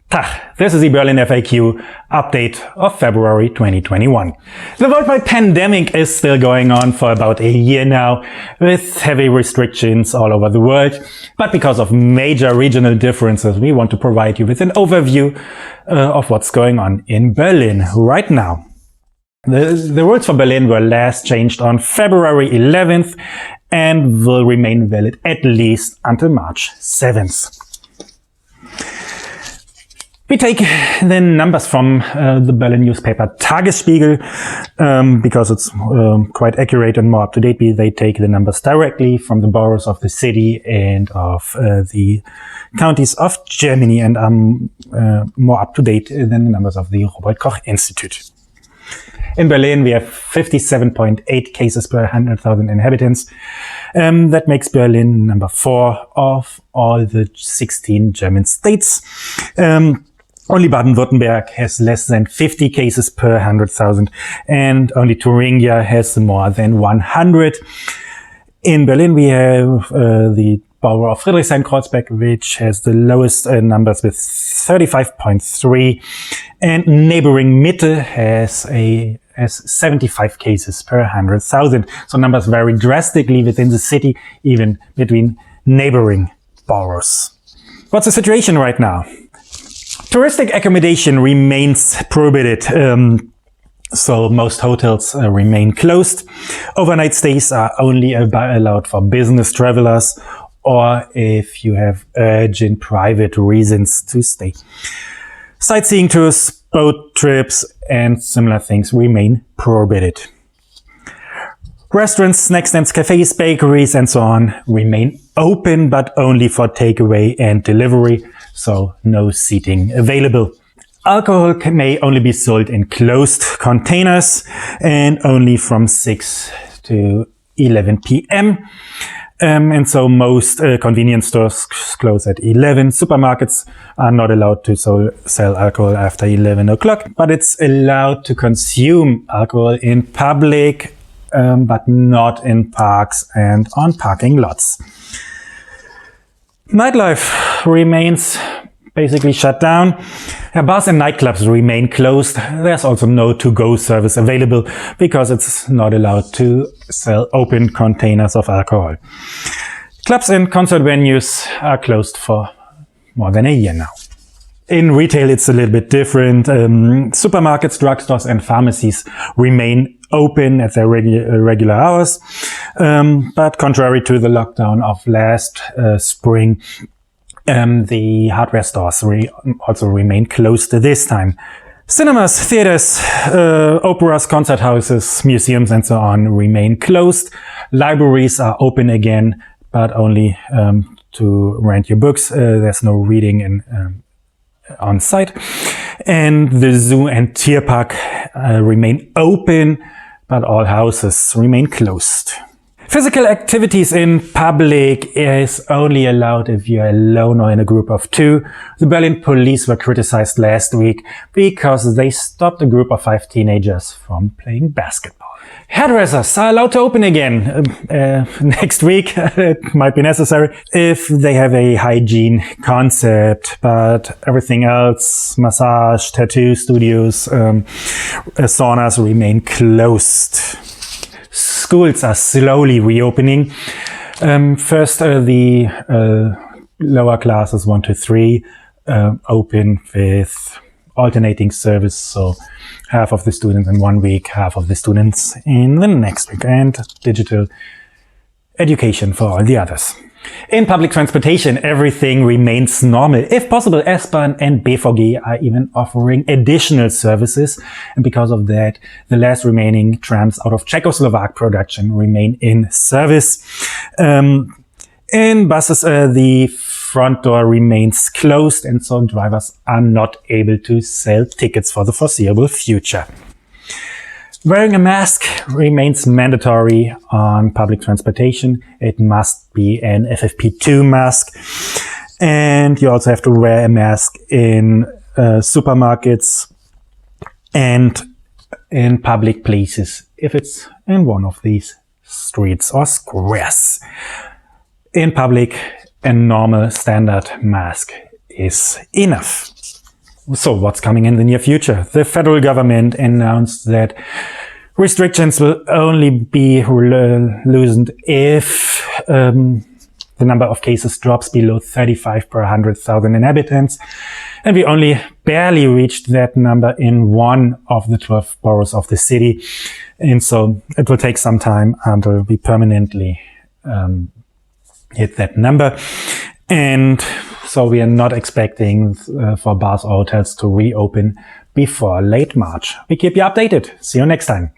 Tag, this is the Berlin FAQ update of February 2021. The worldwide pandemic is still going on for about a year now, with heavy restrictions all over the world. But because of major regional differences, we want to provide you with an overview of what's going on in Berlin right now. The rules for Berlin were last changed on February 11th and will remain valid at least until March 7th. We take the numbers from the Berlin newspaper Tagesspiegel because it's quite accurate and more up to date. They take the numbers directly from the boroughs of the city and of the counties of Germany and are more up to date than the numbers of the Robert Koch Institute. In Berlin, we have 57.8 cases per 100,000 inhabitants. That makes Berlin number 4 of all the 16 German states. Only Baden-Württemberg has less than 50 cases per 100,000 and only Thuringia has more than 100. In Berlin, we have the borough of Friedrichshain-Kreuzberg, which has the lowest numbers with 35.3, and neighboring Mitte has 75 cases per 100,000. So numbers vary drastically within the city, even between neighboring boroughs. What's the situation right now? Touristic accommodation remains prohibited. So most hotels remain closed. Overnight stays are only allowed for business travelers or if you have urgent private reasons to stay. Sightseeing tours, boat trips and similar things remain prohibited. Restaurants, snack stands, cafes, bakeries and so on remain open, but only for takeaway and delivery, so no seating available. Alcohol may only be sold in closed containers and only from 6 to 11 p.m. And so most convenience stores close at 11. Supermarkets are not allowed to sell alcohol after 11 o'clock, but it's allowed to consume alcohol in public, but not in parks and on parking lots. Nightlife remains basically shut down. Bars and nightclubs remain closed. There's also no to-go service available because it's not allowed to sell open containers of alcohol. Clubs and concert venues are closed for more than a year now. In retail, it's a little bit different. Supermarkets, drugstores and pharmacies remain open at their regular hours. But contrary to the lockdown of last spring, the hardware stores also remain closed this time. Cinemas, theaters, operas, concert houses, museums and so on remain closed. Libraries are open again, but only to rent your books. There's no reading on site. And the zoo and Tierpark remain open, but all houses remain closed. Physical activities in public is only allowed if you're alone or in a group of 2. The Berlin police were criticized last week because they stopped a group of 5 teenagers from playing basketball. Hairdressers are allowed to open again next week. It might be necessary if they have a hygiene concept, but everything else, massage, tattoo studios, saunas remain closed. Schools are slowly reopening. First, the lower classes 1 to 3 open with alternating service. So half of the students in 1 week, half of the students in the next week, and digital education for all the others. In public transportation, everything remains normal. If possible, S-Bahn and BVG are even offering additional services. And because of that, the last remaining trams out of Czechoslovak production remain in service. In buses, the front door remains closed, and so drivers are not able to sell tickets for the foreseeable future. Wearing a mask remains mandatory on public transportation. It must be an FFP2 mask. And you also have to wear a mask in supermarkets and in public places if it's in one of these streets or squares. In public, a normal standard mask is enough. So what's coming in the near future? The federal government announced that restrictions will only be loosened if the number of cases drops below 35 per 100,000 inhabitants. And we only barely reached that number in one of the 12 boroughs of the city. And so it will take some time until we permanently hit that number. And so we are not expecting for bars or hotels to reopen before late March. We keep you updated. See you next time.